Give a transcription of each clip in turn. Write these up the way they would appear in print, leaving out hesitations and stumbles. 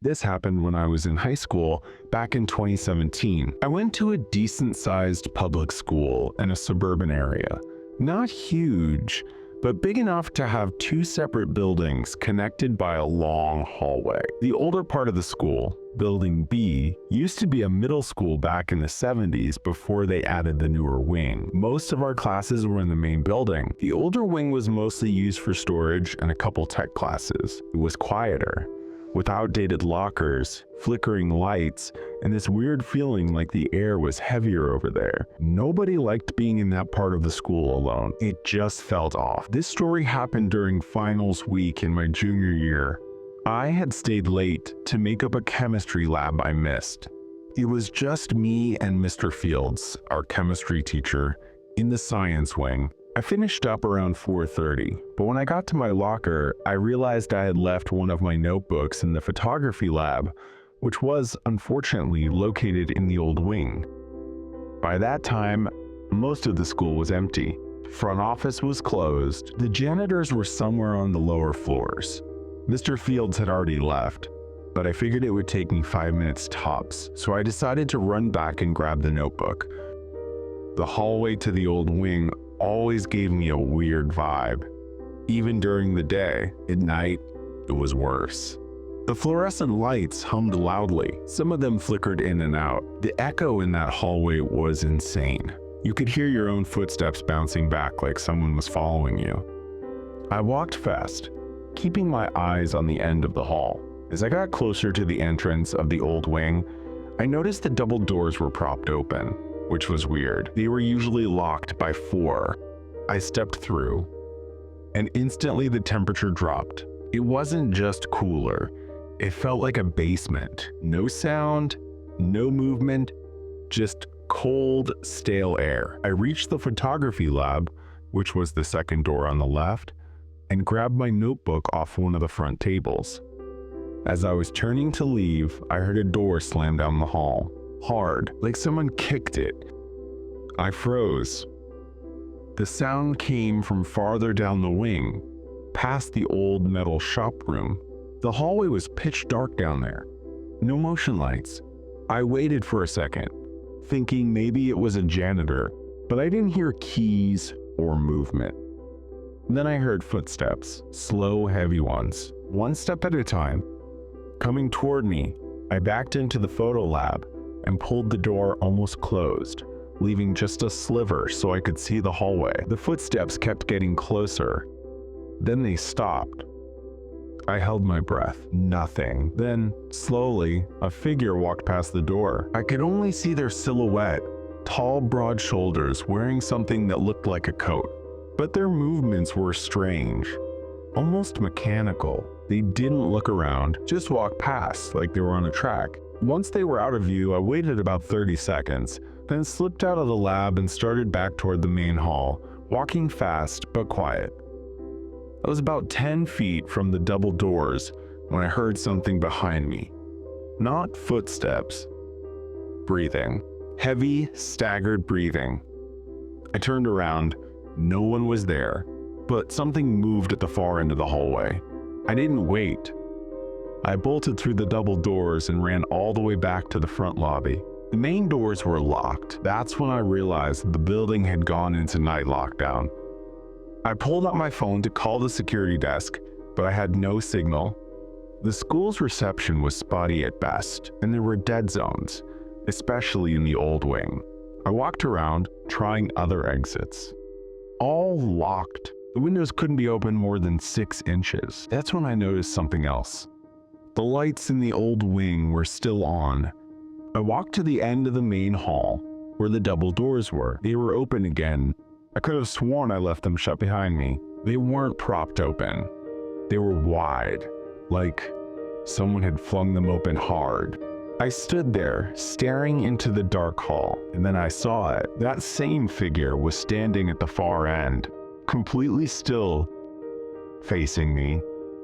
This happened when I was in high school back in 2017. I went to a decent-sized public school in a suburban area. Not huge, but big enough to have two separate buildings connected by a long hallway. The older part of the school, Building B, used to be a middle school back in the 70s before they added the newer wing. Most of our classes were in the main building. The older wing was mostly used for storage and a couple tech classes. It was quieter, with outdated lockers, flickering lights, and this weird feeling like the air was heavier over there. Nobody liked being in that part of the school alone. It just felt off. This story happened during finals week in my junior year. I had stayed late to make up a chemistry lab I missed. It was just me and Mr. Fields, our chemistry teacher, in the science wing. I finished up around 4:30, but when I got to my locker, I realized I had left one of my notebooks in the photography lab, which was, unfortunately, located in the old wing. By that time, most of the school was empty. Front office was closed. The janitors were somewhere on the lower floors. Mr. Fields had already left, but I figured it would take me 5 minutes tops, so I decided to run back and grab the notebook. The hallway to the old wing always gave me a weird vibe. Even during the day, at night, it was worse. The fluorescent lights hummed loudly. Some of them flickered in and out. The echo in that hallway was insane. You could hear your own footsteps bouncing back like someone was following you. I walked fast, keeping my eyes on the end of the hall. As I got closer to the entrance of the old wing, I noticed the double doors were propped open, which was weird. They were usually locked by 4. I stepped through, and instantly the temperature dropped. It wasn't just cooler. It felt like a basement. No sound, no movement, just cold, stale air. I reached the photography lab, which was the second door on the left, and grabbed my notebook off one of the front tables. As I was turning to leave, I heard a door slam down the hall. Hard, like someone kicked it. I froze. The sound came from farther down the wing, past the old metal shop room. The hallway was pitch dark down there. No motion lights. I waited for a second, thinking maybe it was a janitor, but I didn't hear keys or movement. Then I heard footsteps, slow, heavy ones, one step at a time. Coming toward me, I backed into the photo lab and pulled the door almost closed, leaving just a sliver so I could see the hallway. The footsteps kept getting closer. Then they stopped. I held my breath. Nothing. Then, slowly, a figure walked past the door. I could only see their silhouette, tall, broad shoulders, wearing something that looked like a coat. But their movements were strange, almost mechanical. They didn't look around, just walked past like they were on a track. Once they were out of view, I waited about 30 seconds, then slipped out of the lab and started back toward the main hall, walking fast but quiet. I was about 10 feet from the double doors when I heard something behind me. Not footsteps. Breathing. Heavy, staggered breathing. I turned around. No one was there, but something moved at the far end of the hallway. I didn't wait. I bolted through the double doors and ran all the way back to the front lobby. The main doors were locked. That's when I realized the building had gone into night lockdown. I pulled out my phone to call the security desk, but I had no signal. The school's reception was spotty at best, and there were dead zones, especially in the old wing. I walked around, trying other exits. All locked. The windows couldn't be open more than 6 inches. That's when I noticed something else. The lights in the old wing were still on. I walked to the end of the main hall, where the double doors were. They were open again. I could have sworn I left them shut behind me. They weren't propped open. They were wide, like someone had flung them open hard. I stood there, staring into the dark hall, and then I saw it. That same figure was standing at the far end, completely still, facing me.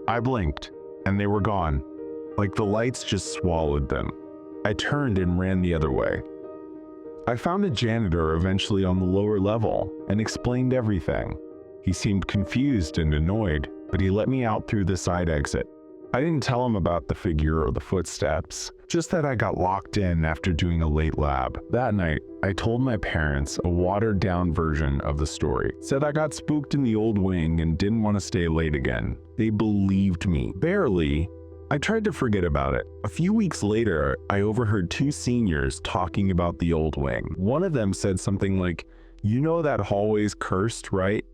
I blinked, and they were gone, like the lights just swallowed them. I turned and ran the other way. I found the janitor eventually on the lower level and explained everything. He seemed confused and annoyed, but he let me out through the side exit. I didn't tell him about the figure or the footsteps, just that I got locked in after doing a late lab. That night, I told my parents a watered-down version of the story. Said I got spooked in the old wing and didn't want to stay late again. They believed me. Barely. I tried to forget about it. A few weeks later, I overheard two seniors talking about the old wing. One of them said something like, "You know that hallway's cursed, right?"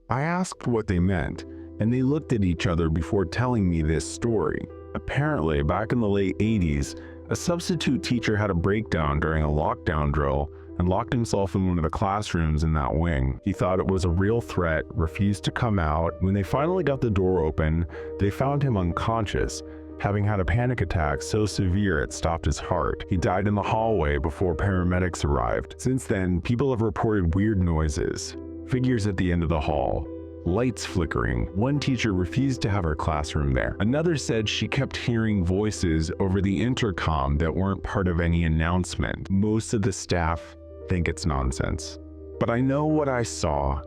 I asked what they meant, and they looked at each other before telling me this story. Apparently, back in the late 80s, a substitute teacher had a breakdown during a lockdown drill and locked himself in one of the classrooms in that wing. He thought it was a real threat, refused to come out. When they finally got the door open, they found him unconscious, having had a panic attack so severe it stopped his heart. He died in the hallway before paramedics arrived. Since then, people have reported weird noises, figures at the end of the hall, lights flickering. One teacher refused to have her classroom there. Another said she kept hearing voices over the intercom that weren't part of any announcement. Most of the staff think it's nonsense. But I know what I saw.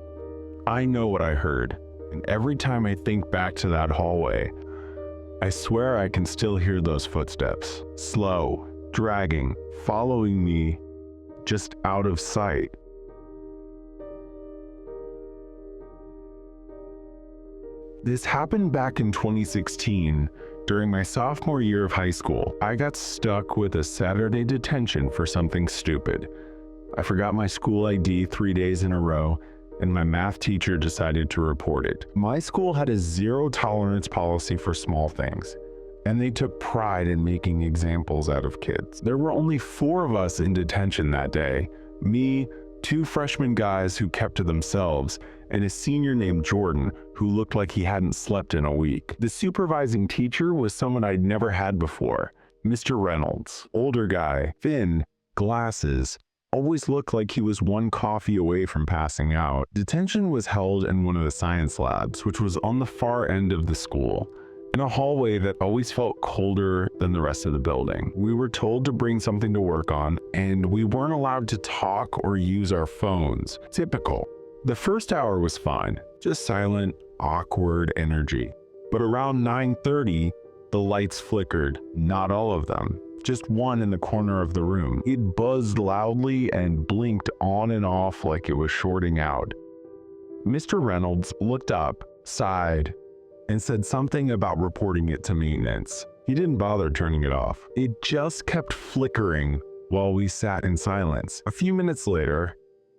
I know what I heard. And every time I think back to that hallway, I swear I can still hear those footsteps. Slow, dragging, following me, just out of sight. This happened back in 2016, during my sophomore year of high school. I got stuck with a Saturday detention for something stupid. I forgot my school ID 3 days in a row, and my math teacher decided to report it. My school had a zero-tolerance policy for small things, and they took pride in making examples out of kids. There were only 4 of us in detention that day. Me, 2 freshman guys who kept to themselves, and a senior named Jordan who looked like he hadn't slept in a week. The supervising teacher was someone I'd never had before, Mr. Reynolds. Older guy, thin, glasses, always looked like he was one coffee away from passing out. Detention was held in one of the science labs, which was on the far end of the school, in a hallway that always felt colder than the rest of the building. We were told to bring something to work on, and we weren't allowed to talk or use our phones. Typical. The first hour was fine, just silent, awkward energy. But around 9:30, the lights flickered, not all of them. Just one in the corner of the room. It buzzed loudly and blinked on and off like it was shorting out. Mr. Reynolds looked up, sighed, and said something about reporting it to maintenance. He didn't bother turning it off. It just kept flickering while we sat in silence. A few minutes later,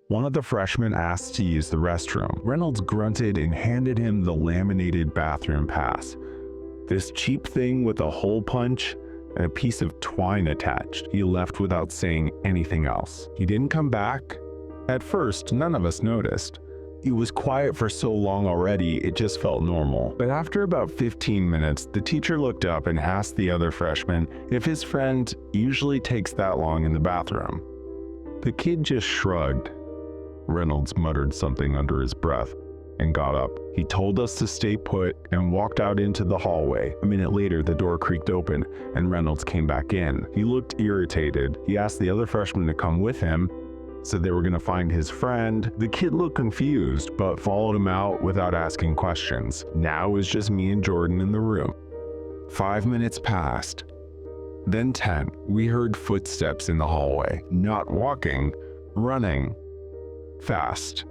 one of the freshmen asked to use the restroom. Reynolds grunted and handed him the laminated bathroom pass. This cheap thing with a hole punch and a piece of twine attached. He left without saying anything else. He didn't come back. At first, none of us noticed. It was quiet for so long already, it just felt normal. But after about 15 minutes, the teacher looked up and asked the other freshman if his friend usually takes that long in the bathroom. The kid just shrugged. Reynolds muttered something under his breath and got up. He told us to stay put and walked out into the hallway. A minute later, the door creaked open and Reynolds came back in. He looked irritated. He asked the other freshman to come with him, said they were going to find his friend. The kid looked confused, but followed him out without asking questions. Now it was just me and Jordan in the room. 5 minutes passed. Then 10. We heard footsteps in the hallway. Not walking, running. Fast.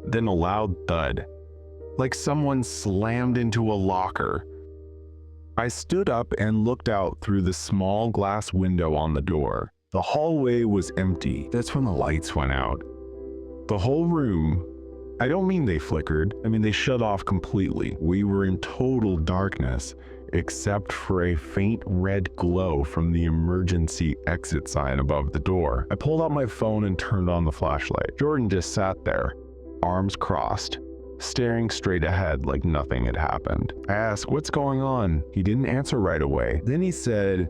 Then a loud thud, like someone slammed into a locker. I stood up and looked out through the small glass window on the door. The hallway was empty. That's when the lights went out. The whole room, I don't mean they flickered, I mean they shut off completely. We were in total darkness, except for a faint red glow from the emergency exit sign above the door. I pulled out my phone and turned on the flashlight. Jordan just sat there, arms crossed, staring straight ahead like nothing had happened. I asked, "What's going on?" He didn't answer right away. Then he said,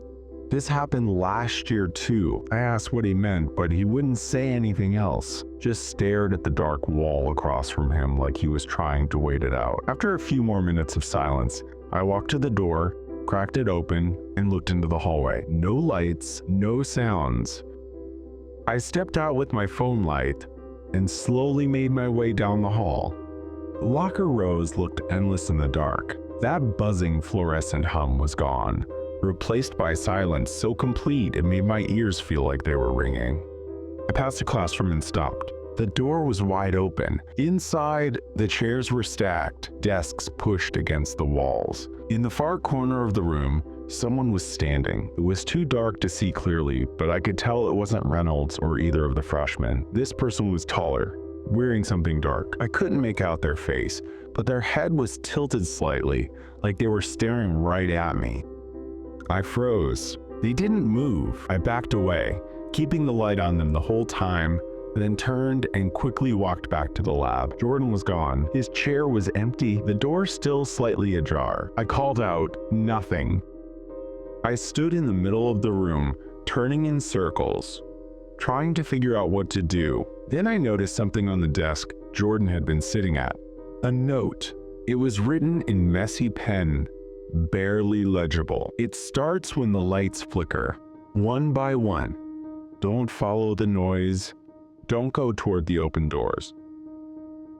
"This happened last year too." I asked what he meant, but he wouldn't say anything else, just stared at the dark wall across from him like he was trying to wait it out. After a few more minutes of silence, I walked to the door, cracked it open, and looked into the hallway. No lights, no sounds. I stepped out with my phone light and slowly made my way down the hall. The locker rows looked endless in the dark. That buzzing fluorescent hum was gone, replaced by silence so complete it made my ears feel like they were ringing. I passed a classroom and stopped. The door was wide open. Inside, the chairs were stacked, desks pushed against the walls. In the far corner of the room, someone was standing. It was too dark to see clearly, but I could tell it wasn't Reynolds or either of the freshmen. This person was taller, wearing something dark. I couldn't make out their face, but their head was tilted slightly, like they were staring right at me. I froze. They didn't move. I backed away, keeping the light on them the whole time, then turned and quickly walked back to the lab. Jordan was gone. His chair was empty, the door still slightly ajar. I called out, "Nothing." I stood in the middle of the room, turning in circles, trying to figure out what to do. Then I noticed something on the desk Jordan had been sitting at. A note. It was written in messy pen, barely legible. It starts when the lights flicker, one by one. Don't follow the noise. Don't go toward the open doors.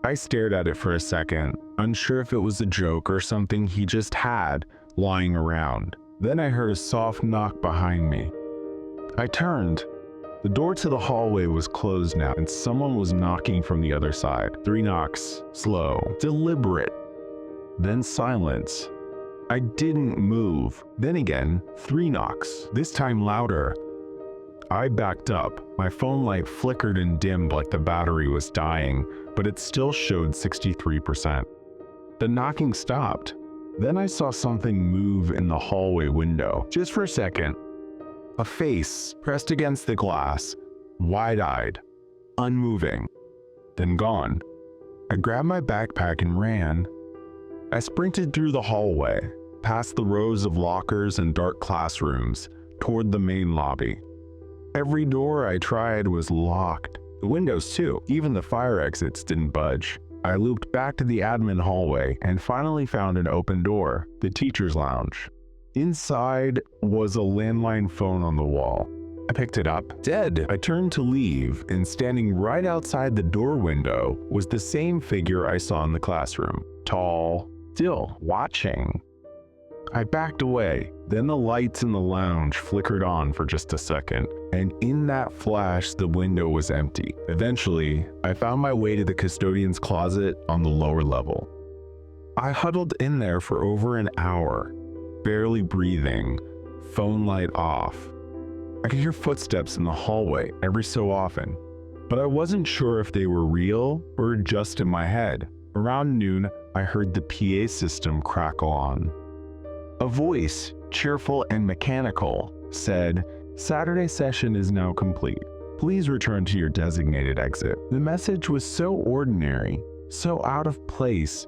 I stared at it for a second, unsure if it was a joke or something he just had lying around. Then I heard a soft knock behind me. I turned. The door to the hallway was closed now, and someone was knocking from the other side. 3 knocks, slow, deliberate, then silence. I didn't move. Then again, 3 knocks, this time louder. I backed up. My phone light flickered and dimmed like the battery was dying, but it still showed 63%. The knocking stopped. Then I saw something move in the hallway window. Just for a second. A face pressed against the glass, wide-eyed, unmoving, then gone. I grabbed my backpack and ran. I sprinted through the hallway, past the rows of lockers and dark classrooms, toward the main lobby. Every door I tried was locked. The windows too. Even the fire exits didn't budge. I looped back to the admin hallway and finally found an open door, the teacher's lounge. Inside was a landline phone on the wall. I picked it up. Dead. I turned to leave, and standing right outside the door window was the same figure I saw in the classroom. Tall, still watching. I backed away. Then the lights in the lounge flickered on for just a second, and in that flash, the window was empty. Eventually, I found my way to the custodian's closet on the lower level. I huddled in there for over an hour, barely breathing, phone light off. I could hear footsteps in the hallway every so often, but I wasn't sure if they were real or just in my head. Around noon, I heard the PA system crackle on. A voice, cheerful and mechanical, said, "Saturday session is now complete. Please return to your designated exit." The message was so ordinary, so out of place,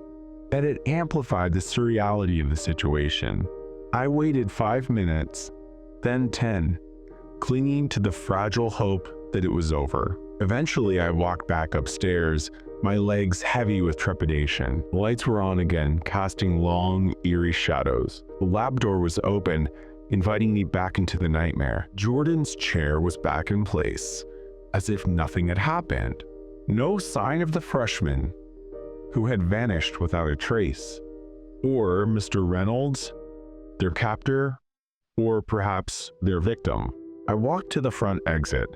that it amplified the surreality of the situation. I waited 5 minutes, then 10, clinging to the fragile hope that it was over. Eventually, I walked back upstairs, my legs heavy with trepidation. The lights were on again, casting long, eerie shadows. The lab door was open, inviting me back into the nightmare. Jordan's chair was back in place, as if nothing had happened. No sign of the freshman, who had vanished without a trace. Or Mr. Reynolds, their captor, or perhaps their victim. I walked to the front exit.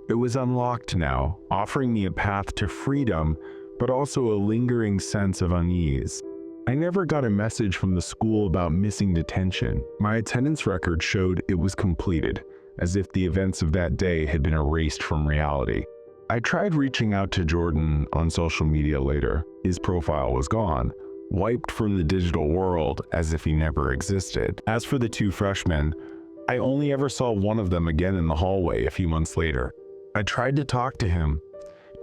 It was unlocked now, offering me a path to freedom, but also a lingering sense of unease. I never got a message from the school about missing detention. My attendance record showed it was completed, as if the events of that day had been erased from reality. I tried reaching out to Jordan on social media later. His profile was gone, wiped from the digital world as if he never existed. As for the 2 freshmen, I only ever saw one of them again in the hallway a few months later. I tried to talk to him,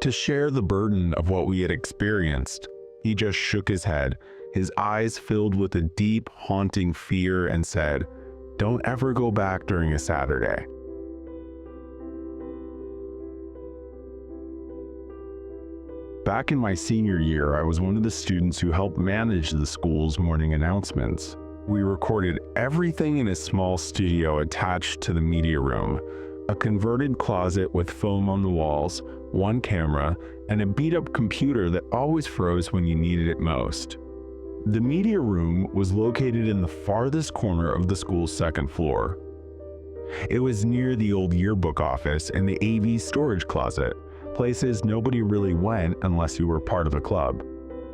to share the burden of what we had experienced. He just shook his head, his eyes filled with a deep, haunting fear, and said, "Don't ever go back during a Saturday." Back in my senior year, I was one of the students who helped manage the school's morning announcements. We recorded everything in a small studio attached to the media room, a converted closet with foam on the walls, 1 camera, and a beat-up computer that always froze when you needed it most. The media room was located in the farthest corner of the school's second floor. It was near the old yearbook office and the AV storage closet, places nobody really went unless you were part of a club.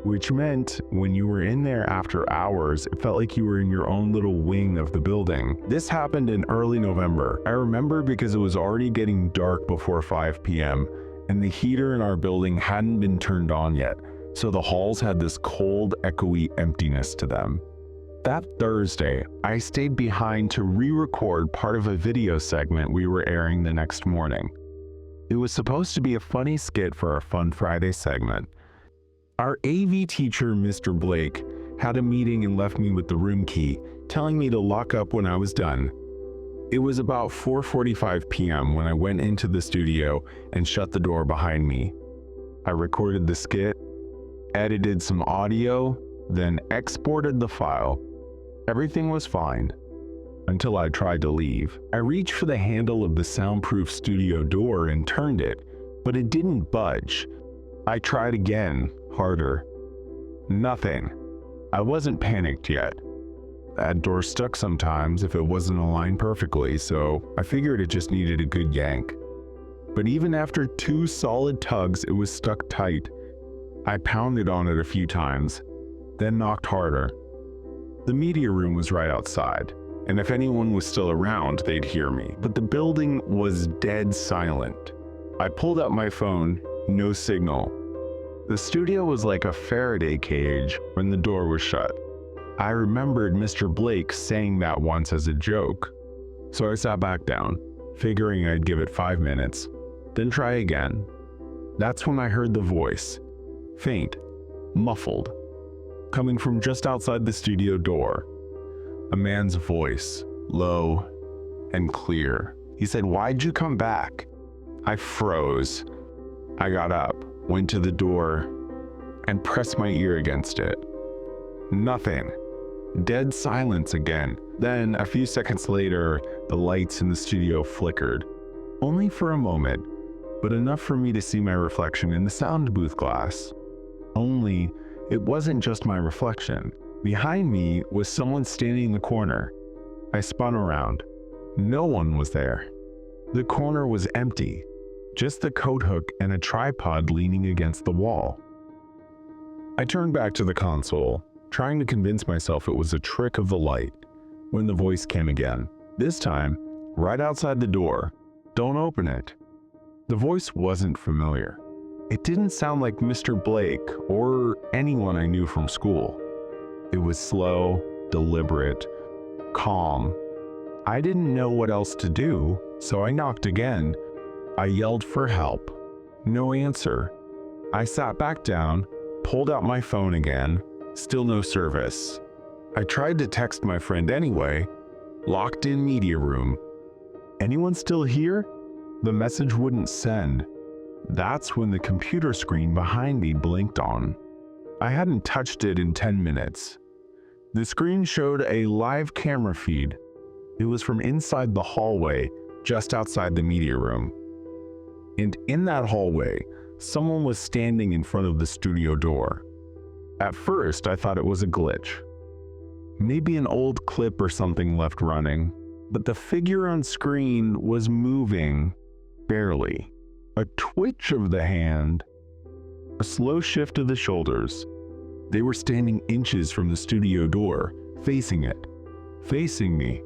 Which meant when you were in there after hours, it felt like you were in your own little wing of the building. This happened in early November. I remember because it was already getting dark before 5 p.m. and the heater in our building hadn't been turned on yet, so the halls had this cold, echoey emptiness to them. That Thursday, I stayed behind to re-record part of a video segment we were airing the next morning. It was supposed to be a funny skit for our Fun Friday segment. Our AV teacher, Mr. Blake, had a meeting and left me with the room key, telling me to lock up when I was done. It was about 4:45 p.m. when I went into the studio and shut the door behind me. I recorded the skit, edited some audio, then exported the file. Everything was fine until I tried to leave. I reached for the handle of the soundproof studio door and turned it, but it didn't budge. I tried again, harder. Nothing. I wasn't panicked yet. That door stuck sometimes if it wasn't aligned perfectly, so I figured it just needed a good yank. But even after 2 solid tugs, it was stuck tight. I pounded on it a few times, then knocked harder. The media room was right outside, and if anyone was still around, they'd hear me. But the building was dead silent. I pulled out my phone, no signal. The studio was like a Faraday cage when the door was shut. I remembered Mr. Blake saying that once as a joke, so I sat back down, figuring I'd give it 5 minutes, then try again. That's when I heard the voice, faint, muffled, coming from just outside the studio door. A man's voice, low and clear. He said, "Why'd you come back?" I froze. I got up, went to the door, and pressed my ear against it. Nothing. Dead silence again. Then, a few seconds later, the lights in the studio flickered. Only for a moment, but enough for me to see my reflection in the sound booth glass. Only, it wasn't just my reflection. Behind me was someone standing in the corner. I spun around. No one was there. The corner was empty. Just the coat hook and a tripod leaning against the wall. I turned back to the console, trying to convince myself it was a trick of the light, when the voice came again. This time, right outside the door. "Don't open it." The voice wasn't familiar. It didn't sound like Mr. Blake or anyone I knew from school. It was slow, deliberate, calm. I didn't know what else to do, so I knocked again. I yelled for help. No answer. I sat back down, pulled out my phone again. Still no service. I tried to text my friend anyway. Locked in media room. "Anyone still here?" The message wouldn't send. That's when the computer screen behind me blinked on. I hadn't touched it in 10 minutes. The screen showed a live camera feed. It was from inside the hallway, just outside the media room. And in that hallway, someone was standing in front of the studio door. At first, I thought it was a glitch. Maybe an old clip or something left running, but the figure on screen was moving, barely. A twitch of the hand, a slow shift of the shoulders. They were standing inches from the studio door, facing it, facing me.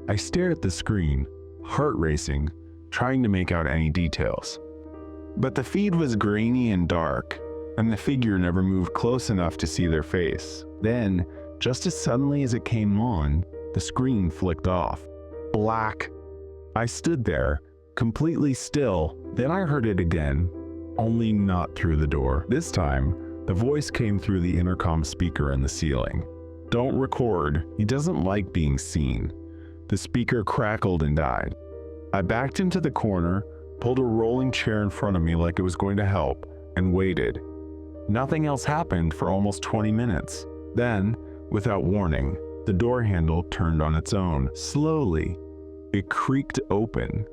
I stared at the screen, heart racing, trying to make out any details. But the feed was grainy and dark, and the figure never moved close enough to see their face. Then, just as suddenly as it came on, the screen flicked off. Black. I stood there, completely still. Then I heard it again, only not through the door. This time, the voice came through the intercom speaker in the ceiling. "Don't record. He doesn't like being seen." The speaker crackled and died. I backed into the corner, pulled a rolling chair in front of me like it was going to help, and waited. Nothing else happened for almost 20 minutes. Then, without warning, the door handle turned on its own. Slowly, it creaked open,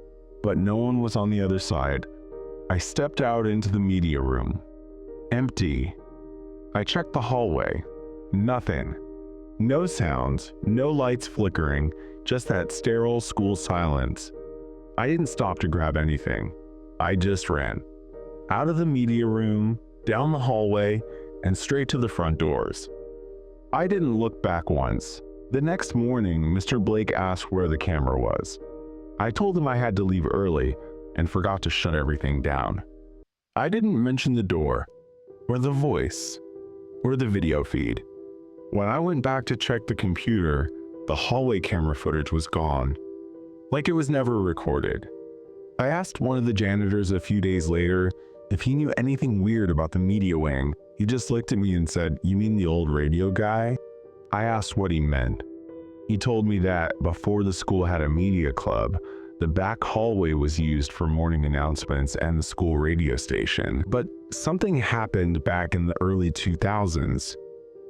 but no one was on the other side. I stepped out into the media room. Empty. I checked the hallway. Nothing. No sounds, no lights flickering, just that sterile school silence. I didn't stop to grab anything. I just ran. Out of the media room, down the hallway, and straight to the front doors. I didn't look back once. The next morning, Mr. Blake asked where the camera was. I told him I had to leave early and forgot to shut everything down. I didn't mention the door, or the voice, or the video feed. When I went back to check the computer, the hallway camera footage was gone, like it was never recorded. I asked one of the janitors a few days later if he knew anything weird about the media wing. He just looked at me and said, "You mean the old radio guy?" I asked what he meant. He told me that before the school had a media club, the back hallway was used for morning announcements and the school radio station. But something happened back in the early 2000s.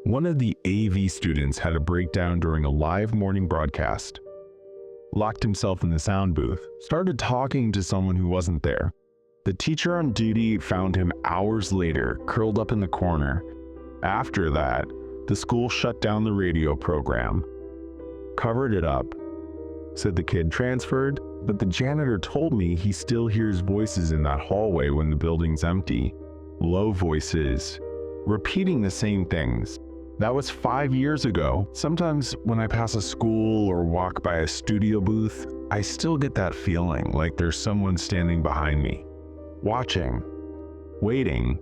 One of the AV students had a breakdown during a live morning broadcast, locked himself in the sound booth, started talking to someone who wasn't there. The teacher on duty found him hours later, curled up in the corner. After that, the school shut down the radio program, covered it up, said the kid transferred, but the janitor told me he still hears voices in that hallway when the building's empty. Low voices, repeating the same things. That was 5 years ago. Sometimes when I pass a school or walk by a studio booth, I still get that feeling like there's someone standing behind me, watching, waiting.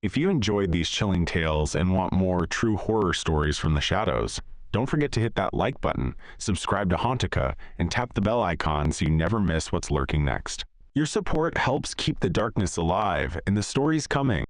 If you enjoyed these chilling tales and want more true horror stories from the shadows, don't forget to hit that like button, subscribe to Hauntica, and tap the bell icon so you never miss what's lurking next. Your support helps keep the darkness alive and the stories coming.